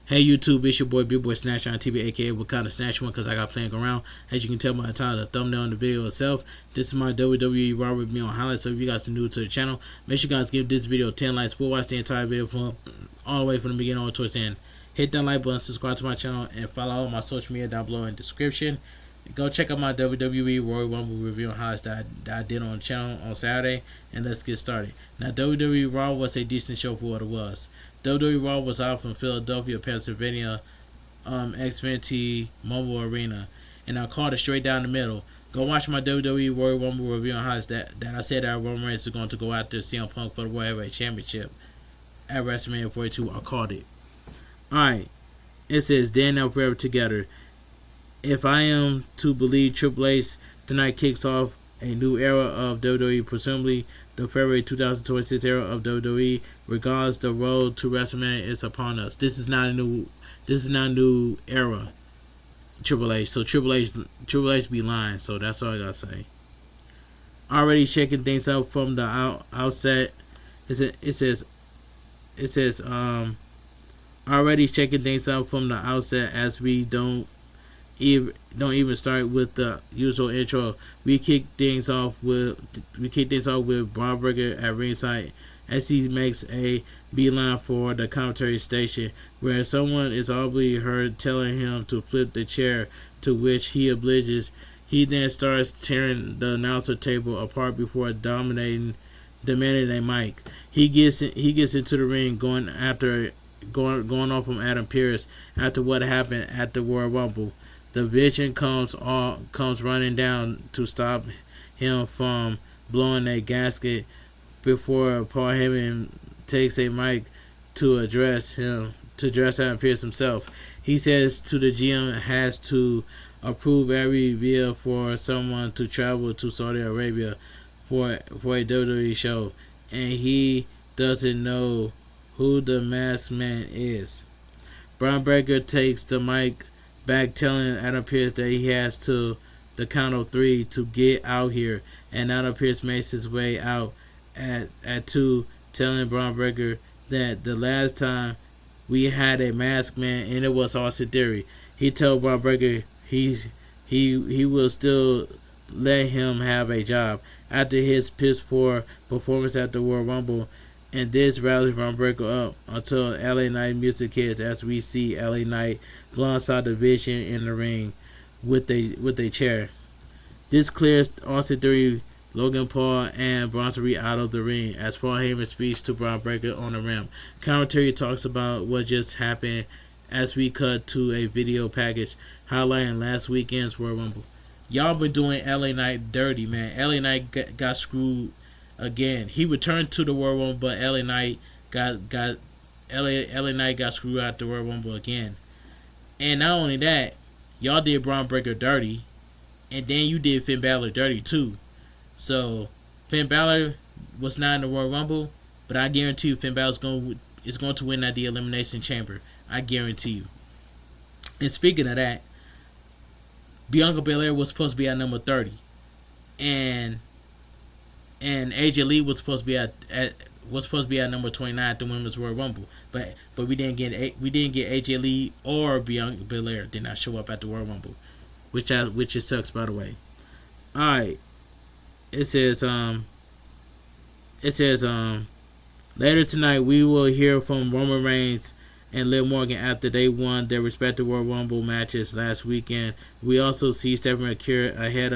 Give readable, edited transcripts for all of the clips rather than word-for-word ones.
Hey YouTube, it's your boy Big Boy Snatch on TV, aka Wakanda Snatch One, because I got playing around. As you can tell by the title, the thumbnail in the video itself, this is my WWE Raw with me on highlights. So if you guys are new to the channel, make sure you guys give this video 10 likes. We'll watch the entire video from all the way from the beginning all towards the end. Hit that like button, subscribe to my channel, and follow all my social media down below in the description. Go check out my WWE Royal Rumble review and highlights that I did on the channel on Saturday, and let's get started. Now, WWE Raw was a decent show for what it was. WWE Raw was out from Philadelphia, Pennsylvania, Xfinity Mobile Arena, and I called it straight down the middle. Go watch my WWE Royal Rumble review and highlights that I said that Roman Reigns is going to go after CM Punk for the World Heavyweight Championship at WrestleMania 42. I called it. Alright, it says, then now forever together. If I am to believe Triple H, tonight kicks off a new era of WWE, presumably the February 2026 era of WWE. Regardless, the road to WrestleMania is upon us. This is not a new era, Triple H. So Triple H be lying. So that's all I gotta say. Already shaking things up from the outset. It says already shaking things up from the outset as we don't even start with the usual intro. We kick things off with Braun Breaker at ringside as he makes a beeline for the commentary station, where someone is audibly heard telling him to flip the chair, to which he obliges. He then starts tearing the announcer table apart before demanding a mic. He gets into the ring, going off on Adam Pearce after what happened at the Royal Rumble. The Vision comes running down to stop him from blowing a gasket before Paul Heyman takes a mic to address Adam Pearce himself. He says to the GM has to approve every visa for someone to travel to Saudi Arabia for a WWE show, and he doesn't know who the masked man is. Braun Breaker takes the mic back, telling Adam Pearce that he has to the count of 3 to get out here, and Adam Pearce makes his way out at 2, telling Braun Breaker that the last time we had a masked man and it was Austin Theory. He told Braun Breaker he will still let him have a job after his piss poor performance at the Royal Rumble. And this rallies Braun Breaker up until LA Knight music hits, as we see LA Knight blindside the Vision in the ring with a chair. This clears Austin Theory, Logan Paul, and Bronson Reed out of the ring as Paul Heyman speaks to Braun Breaker on the rim. Commentary talks about what just happened as we cut to a video package highlighting last weekend's Royal Rumble. Y'all been doing LA Knight dirty, man. LA Knight got screwed again. He returned to the Royal Rumble, but LA Knight got screwed out the Royal Rumble again. And not only that, y'all did Braun Breaker dirty, and then you did Finn Balor dirty too. So Finn Balor was not in the Royal Rumble, but I guarantee you Finn Balor is going to win at the Elimination Chamber. I guarantee you. And speaking of that, Bianca Belair was supposed to be at number 30, and AJ Lee was supposed to be at number 29 at the Women's Royal Rumble, but we didn't get AJ Lee or Bianca Belair did not show up at the Royal Rumble, which it sucks, by the way. All right, it says later tonight we will hear from Roman Reigns and Liv Morgan after they won their respective Royal Rumble matches last weekend. We also see Stephanie McCure ahead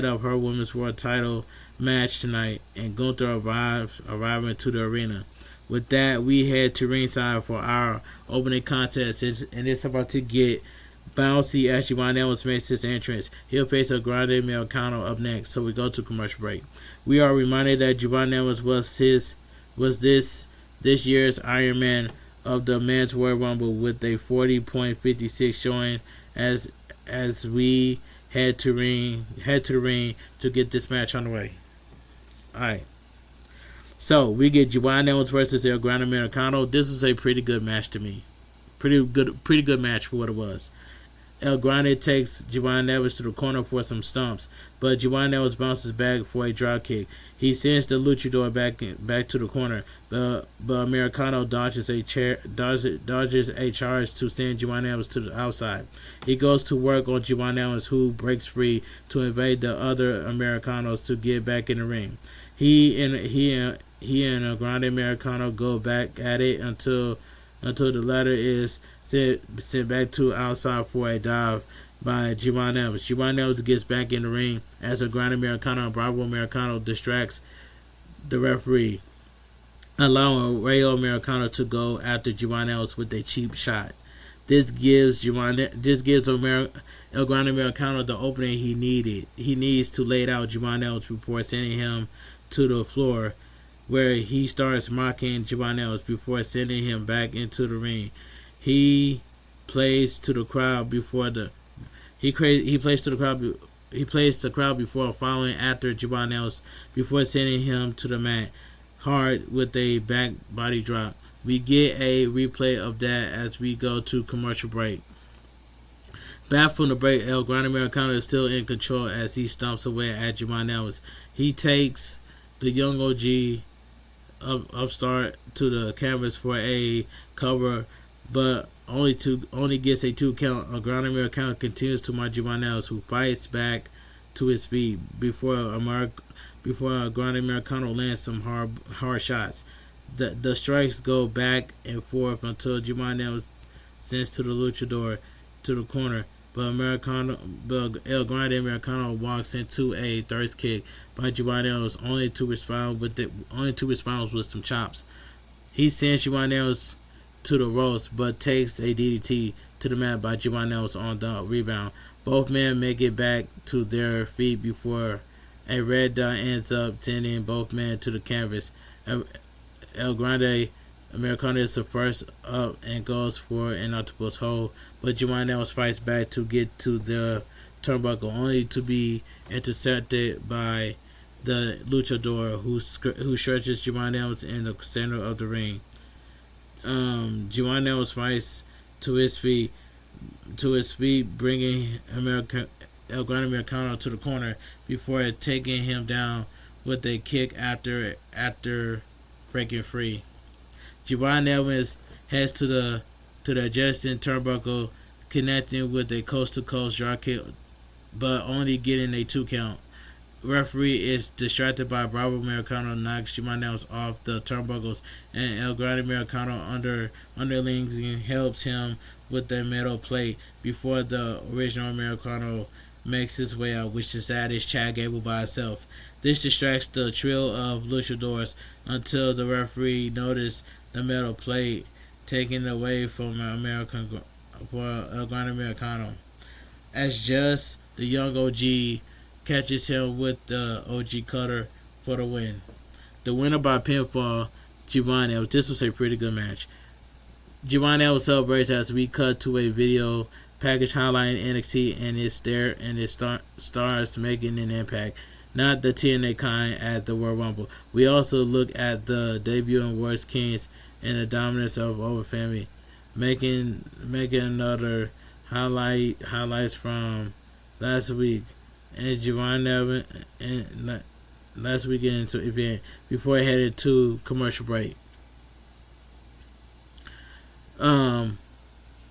of her Women's World Title match tonight, and Gunther arriving to the arena. With that, we head to ringside for our opening contest, and it's about to get bouncy as Javon Evans makes his entrance. He'll face a Grande Americano up next, so we go to commercial break. We are reminded that Javon Evans was this year's Iron Man of the Men's Royal Rumble with a 40.56 showing as we head to the ring to get this match on the way. Alright. So we get Javon Evans versus El Gran Americano. This was a pretty good match to me. Pretty good match for what it was. El Grande takes Giovanni Neves to the corner for some stumps, but Giovanni Neves bounces back for a drop kick. He sends the luchador back to the corner, but Americano dodges a charge to send Giovanni Neves to the outside. He goes to work on Giovanni Neves, who breaks free to invade the other Americanos to get back in the ring. He and El Grande Americano go back at it until the latter is sent back to outside for a dive by Giovanni Neves. Giovanni Neves gets back in the ring as El Grande Americano and Bravo Americano distracts the referee, allowing Rayo Americano to go after Giovanni Neves with a cheap shot. This gives El Grande Americano the opening he needed. He needs to lay out Giovanni Neves before sending him to the floor, where he starts mocking Giovanni Neves before sending him back into the ring. He plays to the crowd before the crowd before following after Giovanni Neves before sending him to the mat hard with a back body drop. We get a replay of that as we go to commercial break. Back from the break, El Grande Americano is still in control as he stomps away at Giovanni Neves. He takes the young OG upstart to the canvas for a cover, but only gets a 2 count. El Grande Americano continues to march Giovanni Neves, who fights back to his feet before El Grande Americano lands some hard shots. The strikes go back and forth until Giovanni Neves sends to the luchador to the corner, but El Grande Americano walks into a thirst kick by Giovanni Neves, only to respond with some chops. He sends Giovanni Neves to the ropes, but takes a DDT to the mat by Giovanni Neves on the rebound. Both men make it back to their feet before a red dot ends up sending both men to the canvas. El Grande Americano is the first up and goes for an octopus hold, but Giovanni Neves fights back to get to the turnbuckle, only to be intercepted by the luchador, who stretches Giovanni Neves in the center of the ring. Giovanni Neves fights to his feet, bringing El Grande Americano to the corner before taking him down with a kick after breaking free. Giovanni Neves heads to the adjacent turnbuckle, connecting with a coast-to-coast drop kick, but only getting a 2 count. Referee is distracted by Bravo Americano, knocks Giovanni Neves off the turnbuckles, and El Grande Americano underlings helps him with a metal plate before the original Americano makes his way out, which is at his Chad Gable by itself. This distracts the trio of luchadors until the referee notices the metal plate taken away from El Grande Americano. As just the young OG catches him with the OG cutter for the win. The winner by pinfall, Giovanni Neves. This was a pretty good match. Giovanni Neves celebrates as we cut to a video package highlighting NXT and its stars making an impact. Not the TNA kind at the World Rumble. We also look at the debut in Worst Kings and the dominance of Over Family, making another highlights from last week and Giovanni Neves and last weekend's event before I headed to commercial break.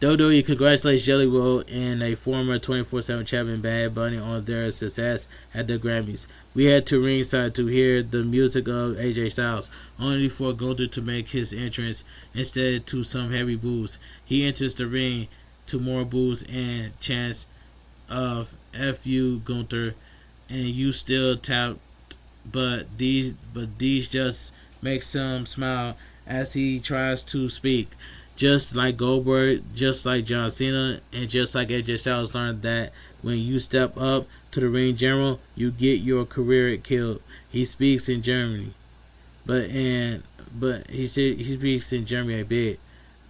WWE congratulates Jelly Roll and a former 24/7 champion Bad Bunny on their success at the Grammys. We head to ringside to hear the music of AJ Styles, only for Gunther to make his entrance instead to some heavy boos. He enters the ring to more boos and chants of "F you, Gunther," and you still tapped, but these just make some smile as he tries to speak. Just like Goldberg, just like John Cena, and just like AJ Styles learned that when you step up to the ring general, you get your career killed. He speaks in Germany, but he speaks in Germany a bit,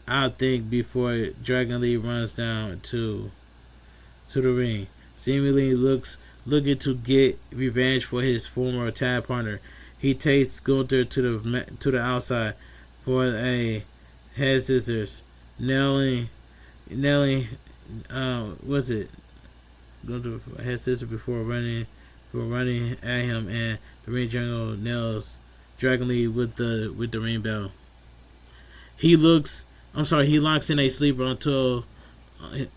I think, before Dragon Lee runs down to the ring, seemingly looking to get revenge for his former tag partner. He takes Gunther to the outside for a head scissors, nailing Nelly, was it going to head scissors before running at him, and the ring general nails Dragon Lee with the ring bell. He locks in a sleeper until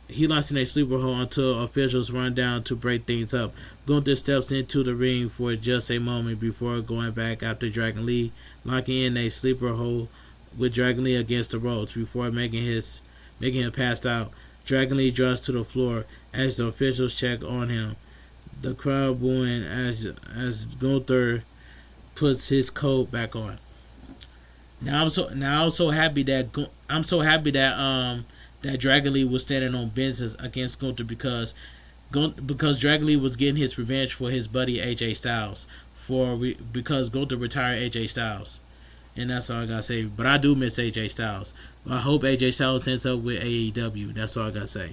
he locks in a sleeper hold until officials run down to break things up. Gunther steps into the ring for just a moment before going back after Dragon Lee, locking in a sleeper hold with Dragon Lee against the ropes before making him pass out. Dragon Lee drops to the floor as the officials check on him. The crowd booing as Gunther puts his coat back on. Now I'm so happy that that Dragon Lee was standing on business against Gunther because Dragon Lee was getting his revenge for his buddy AJ Styles because Gunther retired AJ Styles. And that's all I gotta say. But I do miss AJ Styles. I hope AJ Styles ends up with AEW. That's all I gotta say.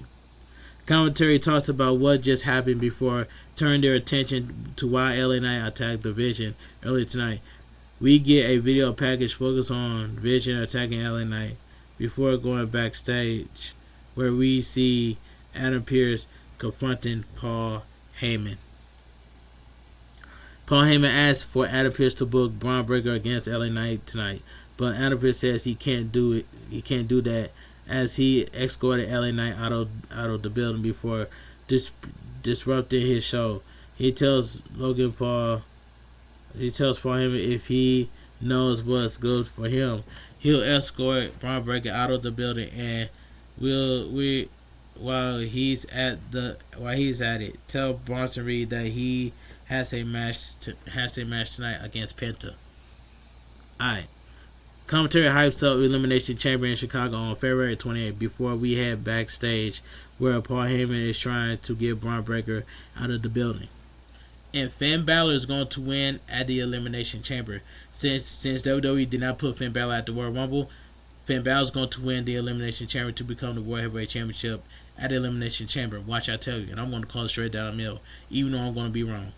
Commentary talks about what just happened before turning their attention to why LA Knight attacked the Vision earlier tonight. We get a video package focused on Vision attacking LA Knight before going backstage, where we see Adam Pearce confronting Paul Heyman. Paul Heyman asks for Adam Pearce to book Braun Breaker against LA Knight tonight, but Adam Pearce says he can't do it. He can't do that as he escorted LA Knight out of the building before disrupting his show. He tells Paul Heyman if he knows what's good for him, he'll escort Braun Breaker out of the building, and while he's at it, tell Bronson Reed that he has a match tonight against Penta. Alright. Commentary hypes up Elimination Chamber in Chicago on February 28th before we head backstage where Paul Heyman is trying to get Braun Breaker out of the building. And Finn Balor is going to win at the Elimination Chamber. Since WWE did not put Finn Balor at the Royal Rumble, Finn Balor is going to win the Elimination Chamber to become the World Heavyweight Championship at the Elimination Chamber. Watch, I tell you. And I'm going to call it straight down the middle, even though I'm going to be wrong.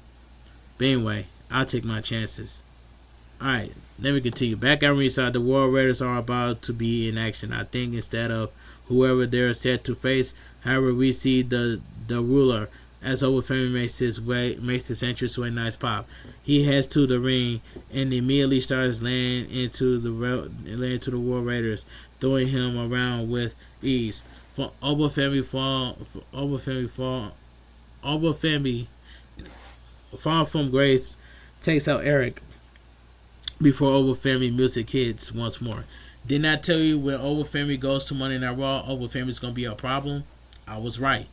But anyway, I'll take my chances. Alright, let me continue. Back at ringside, the World Raiders are about to be in action. I think instead of whoever they're set to face, however, we see the ruler as Overfamily makes his entrance to a nice pop. He heads to the ring and immediately starts laying into the World Raiders, throwing him around with ease. Overfamily fall from grace, takes out Eric before Overfamily music hits once more. Didn't I tell you when Overfamily goes to Monday Night Raw, Overfamily's gonna be a problem? I was right.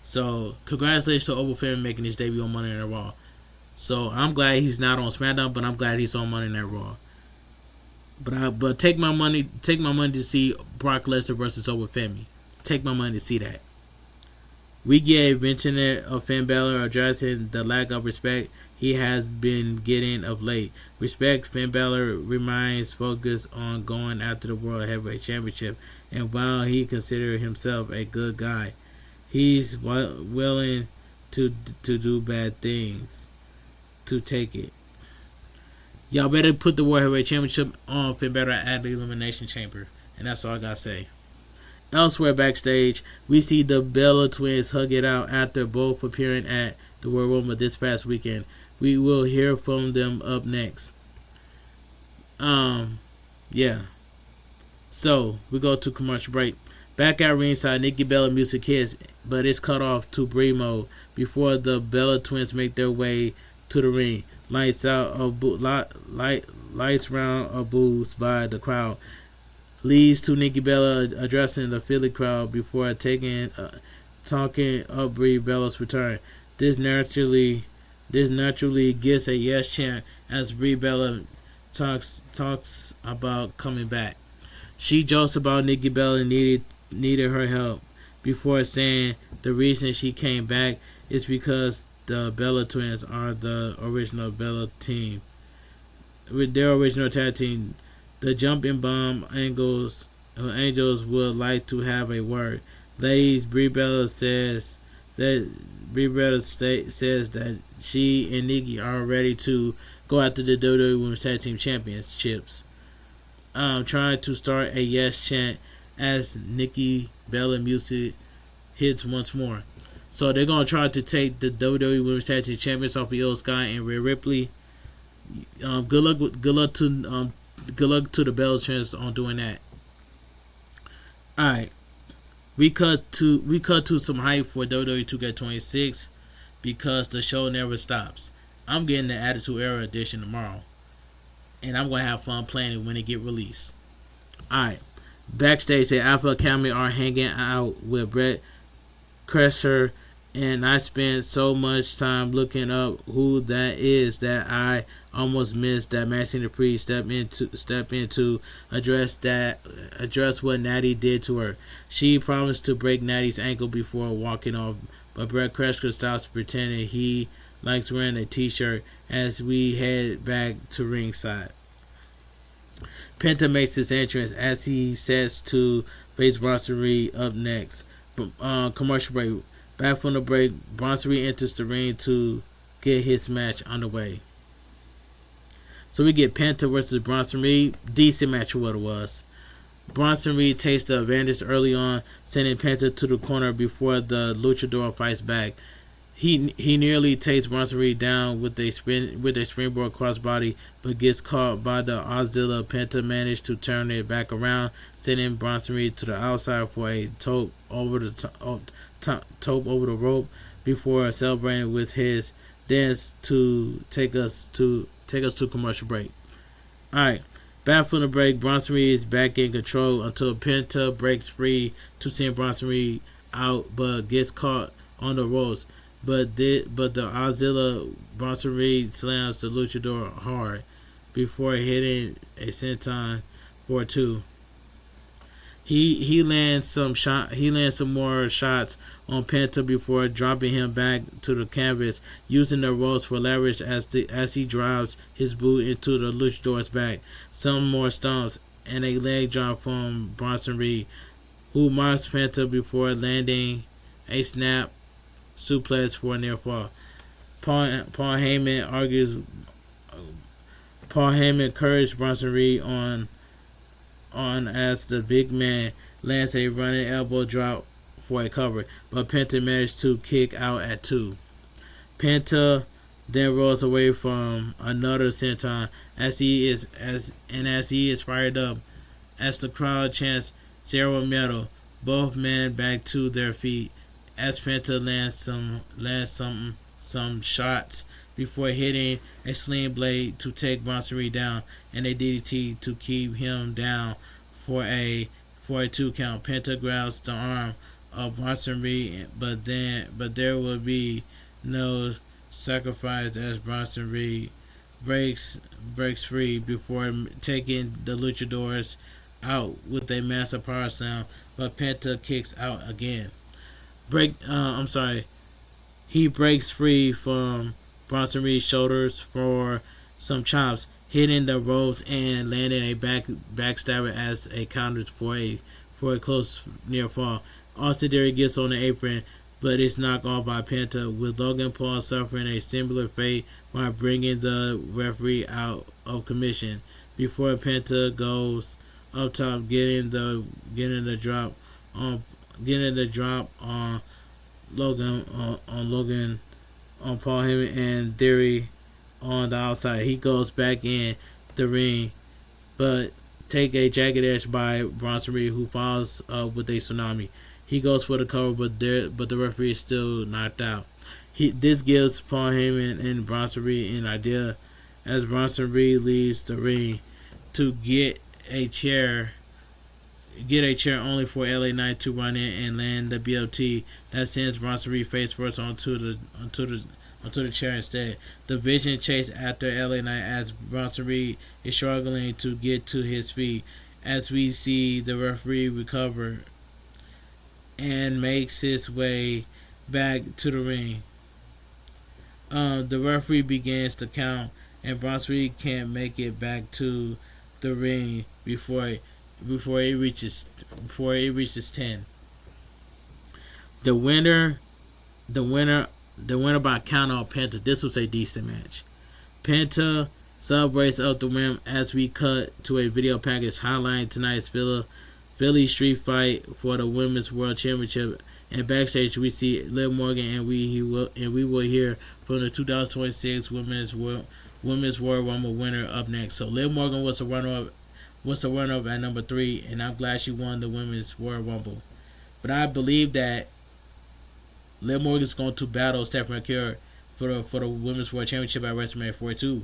So congratulations to Overfamily making his debut on Monday Night Raw. So I'm glad he's not on SmackDown, but I'm glad he's on Monday Night Raw. But take my money to see Brock Lesnar versus Overfamily. Take my money to see that. We get a mention of Finn Balor addressing the lack of respect he has been getting of late. Respect, Finn Balor remains focused on going after the World Heavyweight Championship, and while he considers himself a good guy, he's willing to do bad things to take it. Y'all better put the World Heavyweight Championship on Finn Balor at the Elimination Chamber, and that's all I gotta say. Elsewhere backstage, we see the Bella Twins hug it out after both appearing at the World Rumble this past weekend. We will hear from them up next. Yeah. So, we go to commercial break. Back at ringside, Nikki Bella music hits, but it's cut off to Brie mode before the Bella Twins make their way to the ring. Lights round of boos by the crowd leads to Nikki Bella addressing the Philly crowd before talking up Brie Bella's return. This naturally gets a yes chant as Brie Bella talks about coming back. She jokes about Nikki Bella needed her help before saying the reason she came back is because the Bella Twins are the original Bella team. With their original tag team, the Jumping Bomb Angels would like to have a word. Ladies, Brie Bella says that she and Nikki are ready to go after the WWE Women's Tag Team Championships. Trying to start a yes chant as Nikki Bella music hits once more. So they're gonna try to take the WWE Women's Tag Team Champions off of Io Sky and Rhea Ripley. Good luck to the Bella Twins on doing that. All right, we cut to some hype for WWE 2K26 because the show never stops. I'm getting the Attitude Era edition tomorrow, and I'm gonna have fun playing it when it get released. All right, backstage the Alpha Academy are hanging out with Brett Kresser, and I spent so much time looking up who that is that I almost missed that Maxine Dupree step into address what Natty did to her. She promised to break Natty's ankle before walking off, but Brett Kresser stops pretending he likes wearing a t-shirt as we head back to ringside. Penta makes his entrance as he sets to face Bronson Reed up next. Commercial break. Back from the break, Bronson Reed enters the ring to get his match underway. So we get Penta versus Bronson Reed. Decent match for what it was. Bronson Reed takes the advantage early on, sending Penta to the corner before the luchador fights back. He nearly takes Bronson Reed down with a springboard crossbody, but gets caught by the Auxilla. Penta managed to turn it back around, sending Bronson Reed to the outside for a tope over the rope before celebrating with his dance to take us to commercial break. All right, back from the break, Bronson Reed is back in control until Penta breaks free to send Bronson Reed out, but gets caught on the ropes. But the Auxilla Bronson Reed slams the luchador hard before hitting a senton for 2. He lands some more shots on Penta before dropping him back to the canvas, using the ropes for leverage as he drives his boot into the luchador's back. Some more stomps and a leg drop from Bronson Reed, who marks Penta before landing a snap suplex for a near fall. Paul Heyman encouraged Bronson Reed on as the big man lands a running elbow drop for a cover, but Penta managed to kick out at 2. Penta then rolls away from another senton as he is fired up as the crowd chants Zero Metal. Both men back to their feet as Penta lands some shots before hitting a sling blade to take Bronson Reed down and a DDT to keep him down for a 2 count. Penta grabs the arm of Bronson Reed, but there will be no sacrifice as Bronson Reed breaks free before taking the luchadors out with a massive power slam, but Penta kicks out again. He breaks free from Bronson Reed's shoulders for some chops, hitting the ropes and landing a backstabber as a counter for a close near fall. Austin Theory gets on the apron, but is knocked off by Penta, with Logan Paul suffering a similar fate by bringing the referee out of commission before Penta goes up top, getting the drop on Logan on Paul Heyman and Theory on the outside. He goes back in the ring, but take a jagged edge by Bronson Reed, who follows up with a tsunami. He goes for the cover, but the referee is still knocked out. This gives Paul Heyman and Bronson Reed an idea as Bronson Reed leaves the ring to get a chair only for LA Knight to run in and land the BLT that sends Bronson Reed face first onto the chair instead. The Vision chase after LA Knight as Bronson Reed is struggling to get to his feet as we see the referee recover and makes his way back to the ring. The referee begins to count and Bronson Reed can't make it back to the ring before it reaches 10. The winner by count out Penta. This was a decent match. Penta celebrates up the rim as we cut to a video package highlighting tonight's Philly street fight for the Women's World Championship. And backstage, we see Liv Morgan, and we will hear from the 2026 Women's World Rumble winner up next. So Liv Morgan was a runner-up at number 3, and I'm glad she won the Women's World Rumble. But I believe that Liv Morgan is going to battle Stephanie McCure for the Women's World Championship at WrestleMania 42,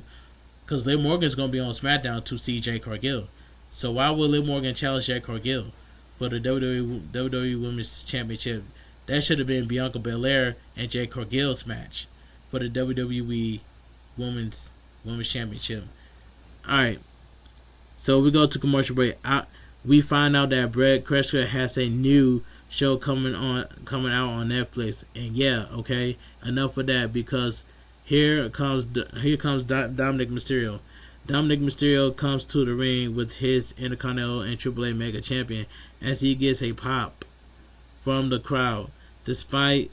because Liv Morgan is going to be on SmackDown to see Jade Cargill. So why would Liv Morgan challenge Jade Cargill for the WWE Women's Championship? That should have been Bianca Belair and Jade Cargill's match for the WWE Women's Championship. Alright, so we go to commercial break. We find out that Brett Kreska has a new show coming out on Netflix, and yeah, okay, enough of that, because here comes Dominic Mysterio. Dominic Mysterio comes to the ring with his Intercontinental and AAA Mega Champion as he gets a pop from the crowd. Despite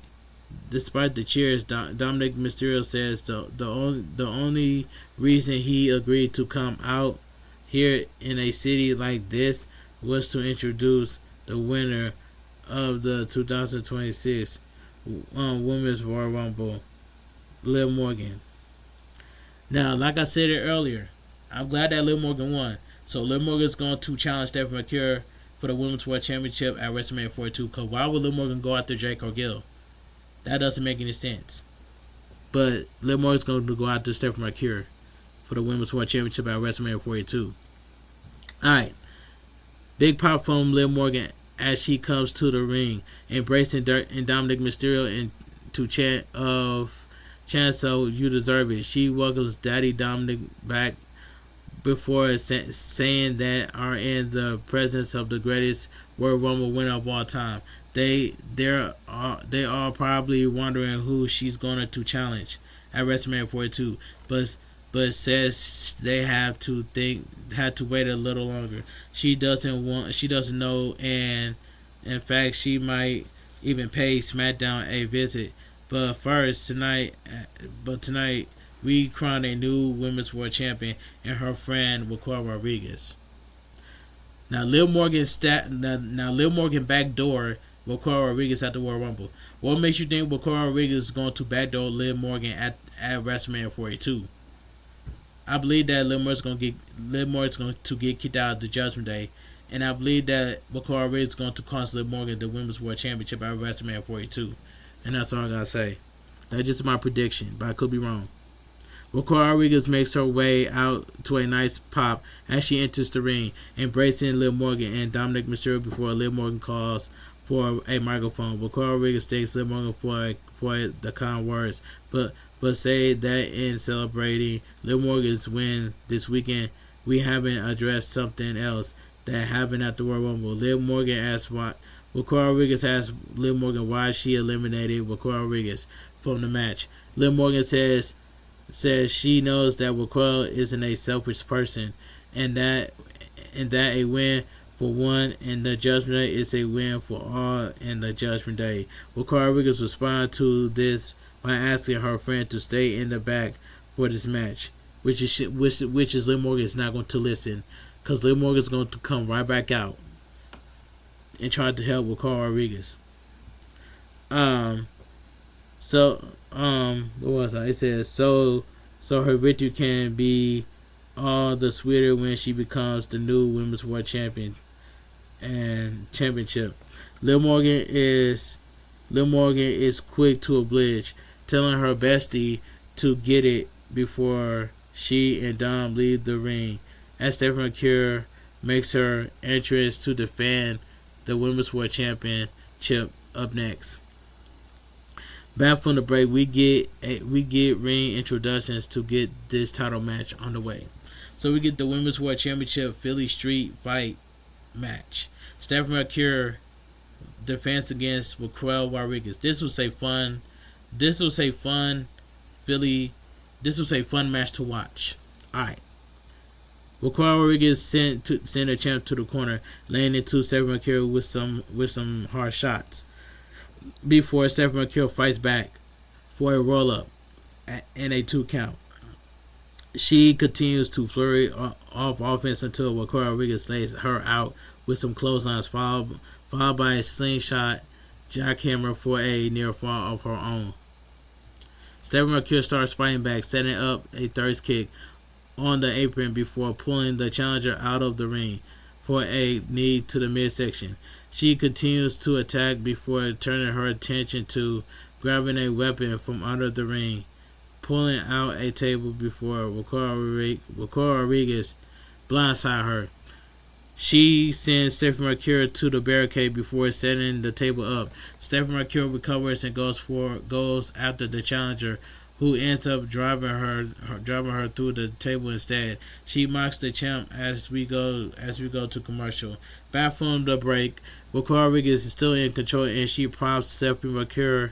the cheers, Dominic Mysterio says the only reason he agreed to come out here in a city like this was to introduce the winner of the 2026 Women's Royal Rumble, Liv Morgan. Now, like I said it earlier, I'm glad that Liv Morgan won. So Liv Morgan is going to challenge Stephanie McCure for the Women's World Championship at WrestleMania 42. Because why would Liv Morgan go after Jade Cargill? That doesn't make any sense. But Liv Morgan is going to go after Stephanie McCure for the Women's World Championship at WrestleMania 42. Alright. Big pop from Liv Morgan as she comes to the ring, embracing Dirt and Dominic Mysterio into chant so you deserve it. She welcomes Daddy Dominic back before saying that are in the presence of the greatest World Rumble winner of all time. They are probably wondering who she's going to challenge at WrestleMania 42, but says they have to wait a little longer. She doesn't know, and in fact she might even pay SmackDown a visit. But tonight we crown a new Women's World Champion and her friend Raquel Rodriguez. Now Liv Morgan backdoor Raquel Rodriguez at the World Rumble. What makes you think Raquel Rodriguez is going to backdoor Liv Morgan at WrestleMania 42? I believe that Liv Morgan's going to get kicked out of the Judgment Day, and I believe that Raquel Rodriguez is going to cost Liv Morgan the Women's World Championship at WrestleMania 42. And that's all I gotta say. That's just my prediction, but I could be wrong. Raquel Rodriguez makes her way out to a nice pop as she enters the ring, embracing Liv Morgan and Dominic Mysterio before Liv Morgan calls for a microphone. Raquel Rodriguez thanks Liv Morgan for the kind words, but say that in celebrating Liv Morgan's win this weekend, we haven't addressed something else that happened at the Royal Rumble. Liv Morgan asked why. Raquel Rodriguez asked Liv Morgan why she eliminated Raquel Rodriguez from the match. Liv Morgan says she knows that Raquel isn't a selfish person, and that a win for one in the Judgment Day is a win for all in the Judgment Day. Raquel Rodriguez responded to this by asking her friend to stay in the back for this match, which is Liv Morgan is not going to listen, because Liv Morgan is going to come right back out and try to help Raquel Rodriguez. What was I? It says so her victory can be all the sweeter when she becomes the new Women's World Champion and championship. Liv Morgan is quick to oblige, telling her bestie to get it before she and Dom leave the ring, as Stephanie McCure makes her entrance to defend the Women's World Championship up next. Back from the break, we get ring introductions to get this title match on the way. So we get the Women's World Championship Philly Street Fight match. Stephanie McCure defense against Raquel Rodriguez. This was a fun match to watch. Alright. Raquel Rodriguez sent a champ to the corner, laying into Stephanie McCure with some hard shots, before Stephanie McCure fights back for a roll-up and a 2 count. She continues to flurry off offense until Raquel Rodriguez lays her out with some clotheslines, followed by a slingshot jackhammer for a near fall of her own. Stephanie Mercury starts fighting back, setting up a third kick on the apron before pulling the challenger out of the ring for a knee to the midsection. She continues to attack before turning her attention to grabbing a weapon from under the ring, pulling out a table before Raquel Rodriguez blindside her. She sends Stephanie Mercury to the barricade before setting the table up. Stephanie Mercury recovers and goes after the challenger, who ends up driving her through the table instead. She mocks the champ as we go to commercial. Back from the break, Raquel Rodriguez is still in control, and she props Stephanie Mercury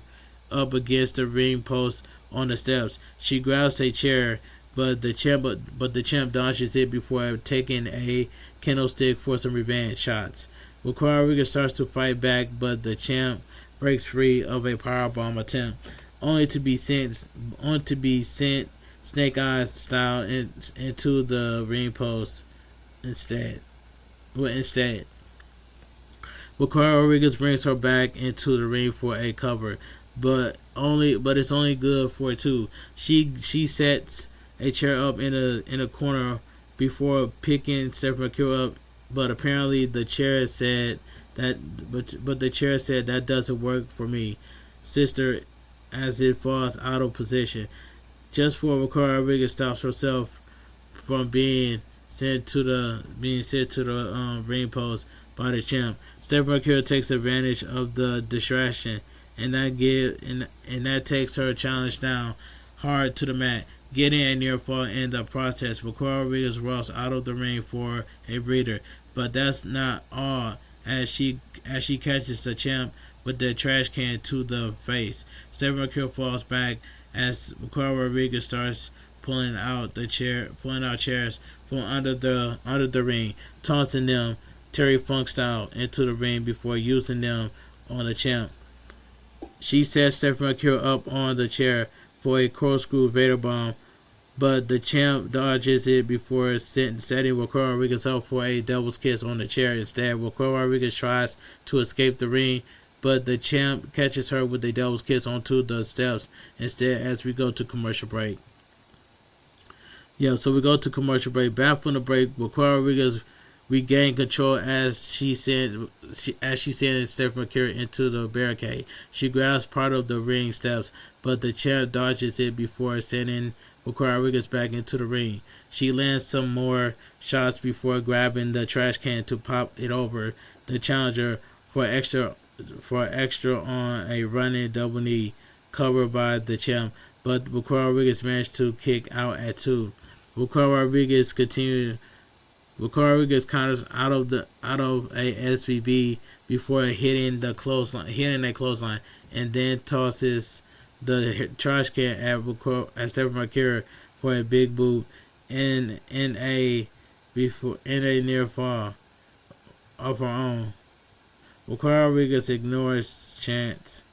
up against the ring post on the steps. She grabs a chair, but the champ dodges it before taking a candlestick for some revenge shots. Raquel Rodriguez starts to fight back, but the champ breaks free of a powerbomb attempt, only to be sent Snake Eyes style into the ring post instead. Raquel Rodriguez brings her back into the ring for a cover, but it's only good for two. She sets a chair up in a corner before picking Stephanie Mercury up, but apparently the chair said that doesn't work for me, sister, as it falls out of position. Just before Raquel Rodriguez stops herself from being sent to the ring post by the champ, Stephanie Mercury takes advantage of the distraction, and that takes her challenge down hard to the mat, getting a near fall in the process. Raquel Rodriguez rolls out of the ring for a breather, but that's not all, as she catches the champ with the trash can to the face. Stephanie Mercury falls back as Raquel Rodriguez starts pulling out chairs from under the ring, tossing them Terry Funk style into the ring before using them on the champ. She sets Stephanie Mercury up on the chair for a corkscrew Vader bomb, but the champ dodges it before setting Raquel Rodriguez up for a devil's kiss on the chair instead. Raquel Rodriguez tries to escape the ring, but the champ catches her with a devil's kiss onto the steps instead as we go to commercial break. So we go to commercial break. Back from the break, Raquel Rodriguez regained control as she sends Stephanie Mercury into the barricade. She grabs part of the ring steps, but the champ dodges it before sending Raquel Rodriguez back into the ring. She lands some more shots before grabbing the trash can to pop it over the challenger for extra on a running double knee covered by the champ, but Raquel Rodriguez managed to kick out at 2. Raquel Rodriguez counters out of a SVB before hitting a clothesline, and then tosses the trash can at Stephanie Mercury for a big boot in a near fall of her own. Raquel Rodriguez ignores chance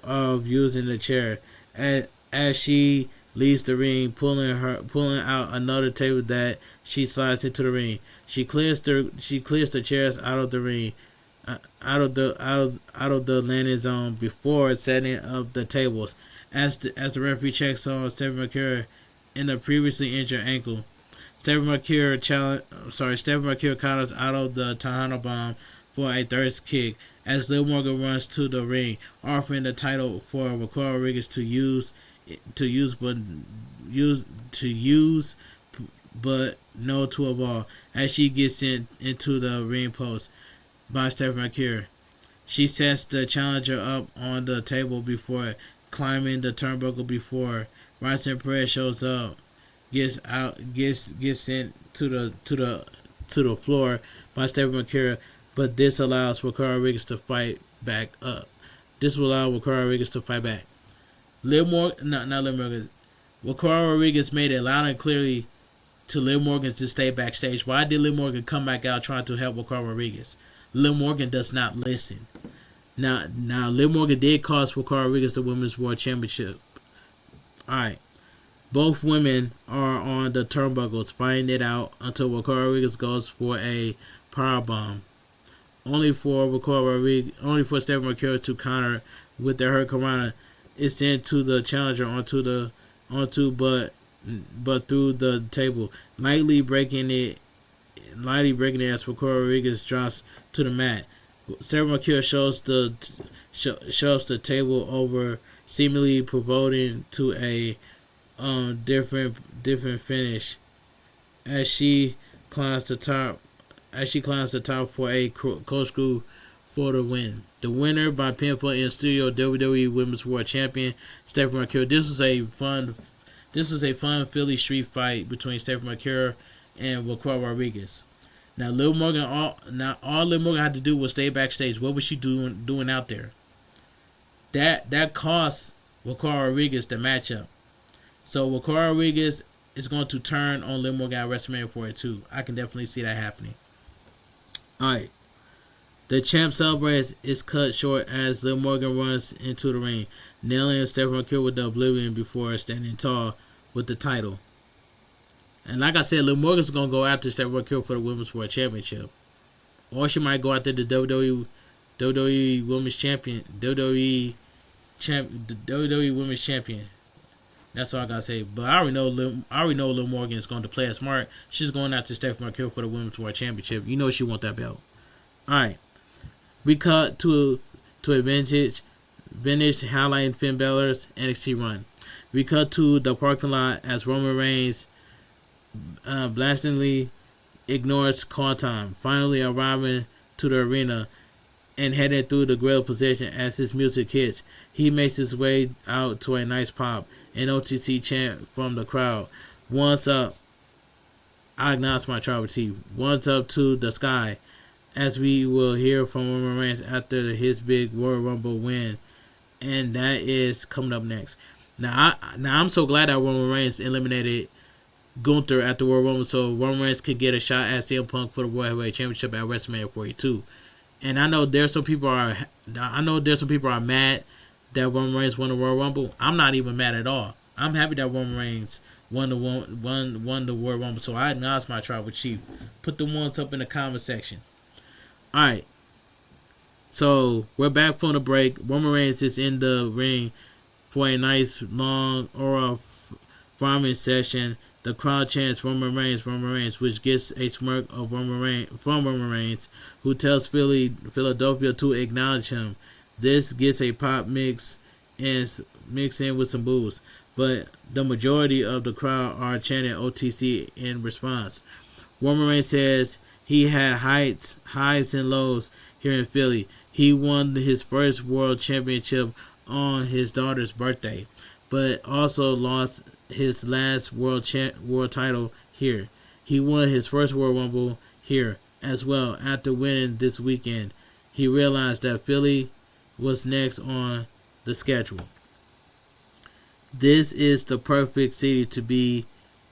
of using the chair as she leaves the ring, pulling out another table that she slides into the ring. She clears the chairs out of the ring, out of the landing zone before setting up the tables. As the referee checks on Stephanie Mercury in a previously injured ankle, Stephanie Mercury counters out of the Tejano bomb for a third kick as Liv Morgan runs to the ring, offering the title for Raquel Rodriguez to use, but no to a ball as she gets into the ring post by Stephanie Mercury. She sets the challenger up on the table before climbing the turnbuckle before Roxanne Perez shows up, gets sent to the floor by Stephanie Mercury, but this allows Raquel Rodriguez to fight back up. This will allow Raquel Rodriguez to fight back. Raquel Rodriguez made it loud and clearly to Liv Morgan to stay backstage. Why did Liv Morgan come back out trying to help Raquel Rodriguez? Liv Morgan does not listen. Now Liv Morgan did cost Raquel Rodriguez the Women's World Championship. Alright. Both women are on the turnbuckles fighting it out until Raquel Rodriguez goes for a powerbomb, only for Stephen Mercure to counter with the Hurricanrana is sent to the challenger onto but through the table, lightly breaking it as Mercure Rodriguez drops to the mat. Stephen Mercure shows the table over, seemingly promoting to a different finish as she climbs the top for a corkscrew for the win. The winner by pinfall in studio WWE Women's World Champion Stephanie Mercure. This was a fun Philly street fight between Stephanie Mercure and Raquel Rodriguez. Now Liv Morgan, all Liv Morgan had to do was stay backstage. What was she doing out there? That cost Raquel Rodriguez the matchup. So Raquel Rodriguez is going to turn on Liv Morgan at WrestleMania 42. I can definitely see that happening. Alright. The champ celebrates is cut short as Liv Morgan runs into the ring, nailing Stephanie Mercure with the Oblivion before standing tall with the title. And like I said, Liv Morgan's going to go after Stephanie Mercure for the Women's World Championship. Or she might go after the WWE Women's Champion. WWE Women's Champion. That's all I gotta say. But I already know Liv Morgan is going to play it smart. She's going after Stephanie Mercure for the Women's World Championship. You know she want that belt. Alright. We cut to a vintage highlighting Finn Balor's NXT run. We cut to the parking lot as Roman Reigns blastingly ignores call time, finally arriving to the arena and heading through the grill position as his music hits. He makes his way out to a nice pop, an OTC chant from the crowd. Once up, I acknowledge my tribal chief. Once up to the sky, as we will hear from Roman Reigns after his big Royal Rumble win, and that is coming up next. Now I'm so glad that Roman Reigns eliminated Gunther at the Royal Rumble, so Roman Reigns can get a shot at CM Punk for the World Heavyweight Championship at WrestleMania 42. And I know there's some people are mad that Roman Reigns won the Royal Rumble. I'm not even mad at all. I'm happy that Roman Reigns won the Royal Rumble. So I acknowledge my tribal chief. Put the ones up in the comment section. Alright. So we're back from the break. Roman Reigns is in the ring for a nice long oral farming session. The crowd chants Roman Reigns, which gets a smirk of Roman Reigns, who tells Philadelphia to acknowledge him. This gets a pop mix in with some boos, but the majority of the crowd are chanting OTC in response. Roman Reigns says he had highs and lows here in Philly. He won his first world championship on his daughter's birthday, but also lost his last world title here. He won his first World Rumble here as well. After winning this weekend, he realized that Philly was next on the schedule. This is the perfect city to be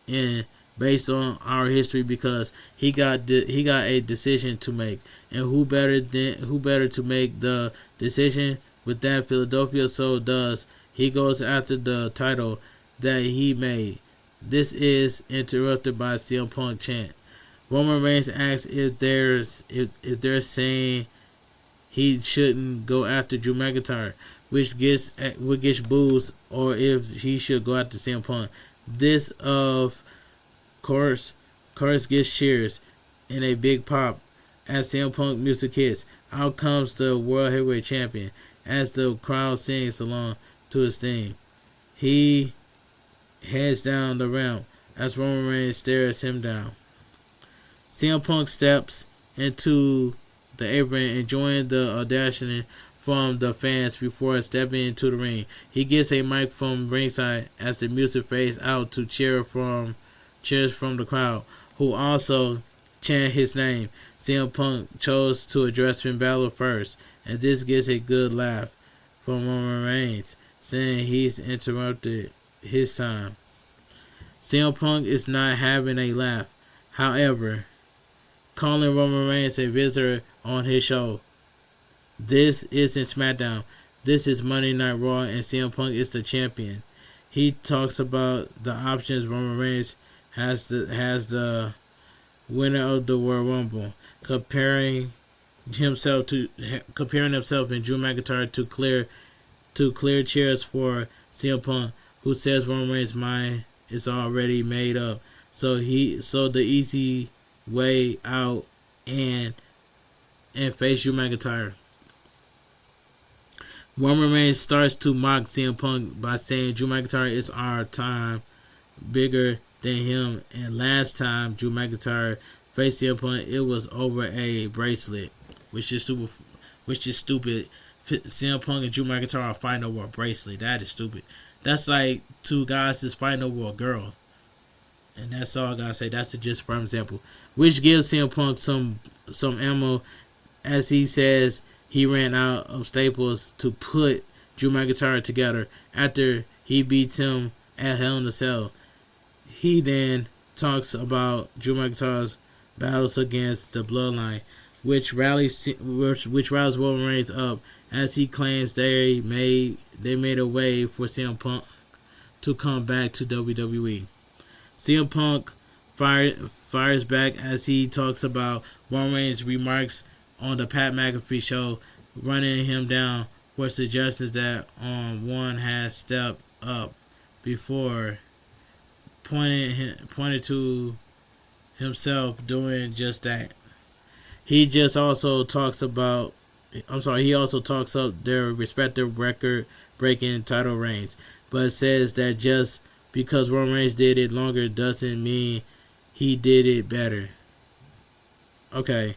in based on our history because he got a decision to make, and who better to make the decision with that Philadelphia so does. He goes after the title that he made. This is interrupted by CM Punk chant. Roman Reigns asks if they're saying he shouldn't go after Drew McIntyre, which gets boos, or if he should go after CM Punk. This of course gets cheers and a big pop as CM Punk music hits. Out comes the World Heavyweight Champion as the crowd sings along to his theme. He heads down the ramp as Roman Reigns stares him down. CM Punk steps into the apron, enjoying the audacity from the fans before stepping into the ring. He gets a mic from ringside as the music fades out to cheers from the crowd, who also chant his name. CM Punk chose to address Finn Balor first, and this gets a good laugh from Roman Reigns, saying he's interrupted his time. CM Punk is not having a laugh, however, calling Roman Reigns a visitor on his show. This isn't SmackDown. This is Monday Night Raw, and CM Punk is the champion. He talks about the options Roman Reigns has the winner of the Royal Rumble, comparing himself and Drew McIntyre to clear chairs for CM Punk, who says Roman Reigns' mind is already made up. So the easy way out and face Drew McIntyre. Roman Reigns starts to mock CM Punk by saying Drew McIntyre is our time bigger than him, and last time Drew McIntyre faced CM Punk, it was over a bracelet, which is stupid. CM Punk and Drew McIntyre are fighting over a bracelet. That is stupid. That's like two guys that's fighting over a girl. And that's all I gotta say. That's just for example. Which gives CM Punk some ammo, as he says he ran out of staples to put Drew McIntyre together after he beats him at Hell in a Cell. He then talks about Drew McIntyre's battles against the Bloodline, which rallies Roman Reigns up, as he claims they made a way for CM Punk to come back to WWE. CM Punk fires back as he talks about Roman Reigns' remarks on the Pat McAfee show, running him down for suggestions that one has stepped up before, pointed to himself doing just that. He also talks up their respective record-breaking title reigns, but says that just because Roman Reigns did it longer doesn't mean he did it better. Okay.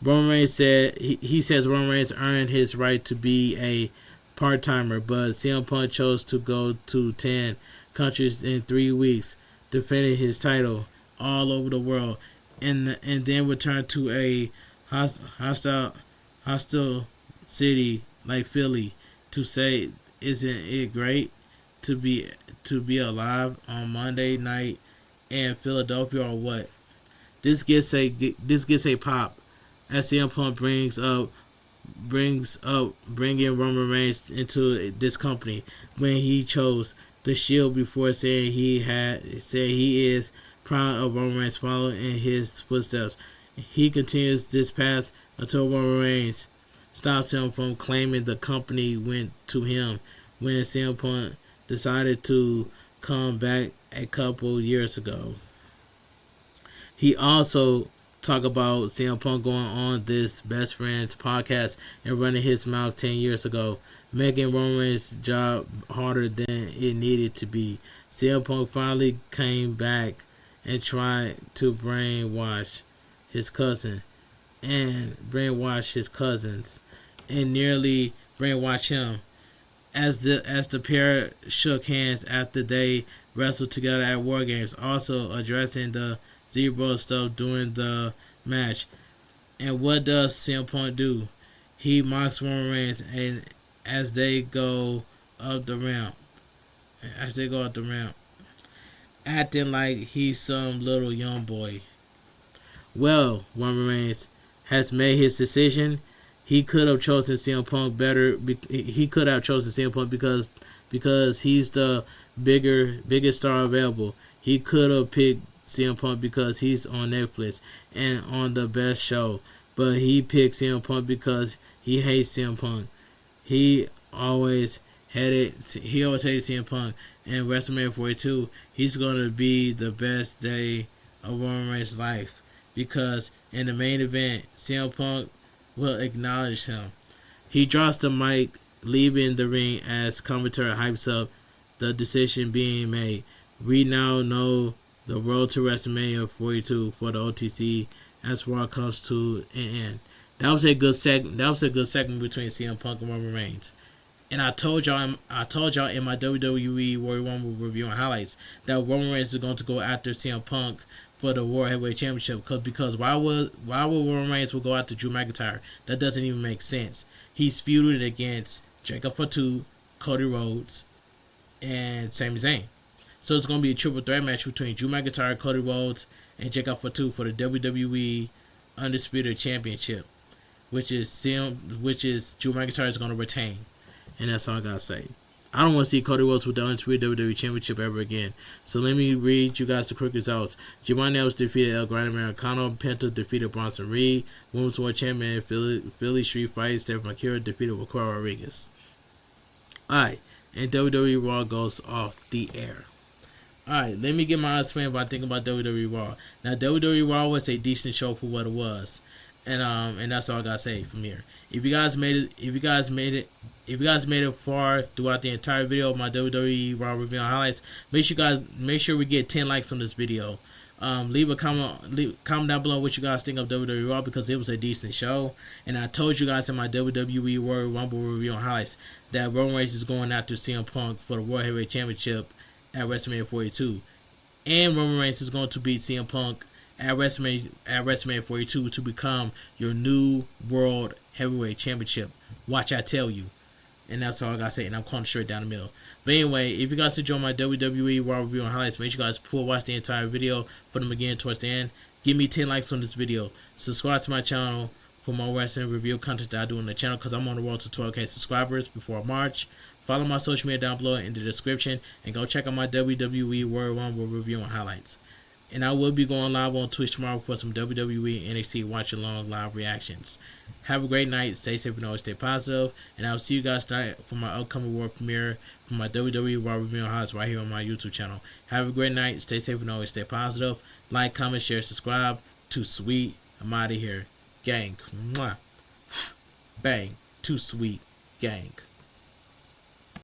Roman Reigns he says Roman Reigns earned his right to be a part-timer, but CM Punk chose to go to 10 countries in 3 weeks, defending his title all over the world, and then return to a hostile city like Philly to say, "Isn't it great to be alive on Monday night in Philadelphia or what?" This gets a pop as CM Punk brings up bringing Roman Reigns into this company when he chose the Shield, before saying he is proud of Roman Reigns following in his footsteps. He continues this path until Roman Reigns stops him from claiming the company went to him when CM Punk decided to come back a couple years ago. He also talked about CM Punk going on this Best Friends podcast and running his mouth 10 years ago, making Roman Reigns' job harder than it needed to be. CM Punk finally came back and tried to brainwash his cousins and nearly brainwash him. As the pair shook hands after they wrestled together at War Games, also addressing the Zero stuff during the match. And what does CM Punk do? He mocks Roman Reigns and as they go up the ramp, acting like he's some little young boy. Well, Roman Reigns has made his decision. He could have chosen CM Punk better. He could have chosen CM Punk because he's the biggest star available. He could have picked CM Punk because he's on Netflix and on the best show. But he picked CM Punk because he hates CM Punk. He always hated CM Punk. And WrestleMania 42, he's going to be the best day of Roman Reigns' life, because in the main event, CM Punk will acknowledge him. He drops the mic, leaving the ring as commentary hypes up the decision being made. We now know the road to WrestleMania 42 for the OTC as Raw comes to an end. That was a good segment between CM Punk and Roman Reigns. And I told y'all in my WWE Royal Rumble review and highlights that Roman Reigns is going to go after CM Punk for the World Heavyweight Championship, because why would Roman Reigns go after Drew McIntyre? That doesn't even make sense. He's feuded against Jacob Fatu, Cody Rhodes, and Sami Zayn. So it's going to be a triple threat match between Drew McIntyre, Cody Rhodes, and Jacob Fatu for the WWE Undisputed Championship, which is Drew McIntyre is going to retain. And that's all I gotta say. I don't want to see Cody Rhodes with the undisputed WWE Championship ever again. So let me read you guys the quick results. Giovanni Else defeated El Grande Americano. Penta defeated Bronson Reed. Women's World Champion Philly Street Fight Stephanie McCura defeated Raquel Rodriguez. Alright, and WWE Raw goes off the air. Alright, let me get my explain about thinking about WWE Raw. Now, WWE Raw was a decent show for what it was. And that's all I gotta say from here. If you guys made it far throughout the entire video of my WWE Raw review and highlights, make sure we get 10 likes on this video. Leave a comment down below what you guys think of WWE Raw, because it was a decent show. And I told you guys in my WWE Royal Rumble review and highlights that Roman Reigns is going after CM Punk for the World Heavyweight Championship at WrestleMania 42, and Roman Reigns is going to beat CM Punk at WrestleMania 42 to become your new World Heavyweight Championship. Watch, I tell you. And that's all I gotta say, and I'm calling straight down the middle. But anyway, if you guys enjoy my WWE Raw review and highlights, make sure you guys watch the entire video for them again towards the end. Give me 10 likes on this video. Subscribe to my channel for more wrestling review content that I do on the channel, because I'm on the road to 12K subscribers before March. Follow my social media down below in the description, and go check out my WWE World Rumble review and highlights. And I will be going live on Twitch tomorrow for some WWE NXT watch along live reactions. Have a great night. Stay safe and always stay positive. And I'll see you guys tonight for my upcoming world premiere for my WWE Raw review and highlights right here on my YouTube channel. Have a great night. Stay safe and always stay positive. Like, comment, share, subscribe. Too sweet. I'm out of here. Gang. Mwah. Bang. Too sweet. Gang.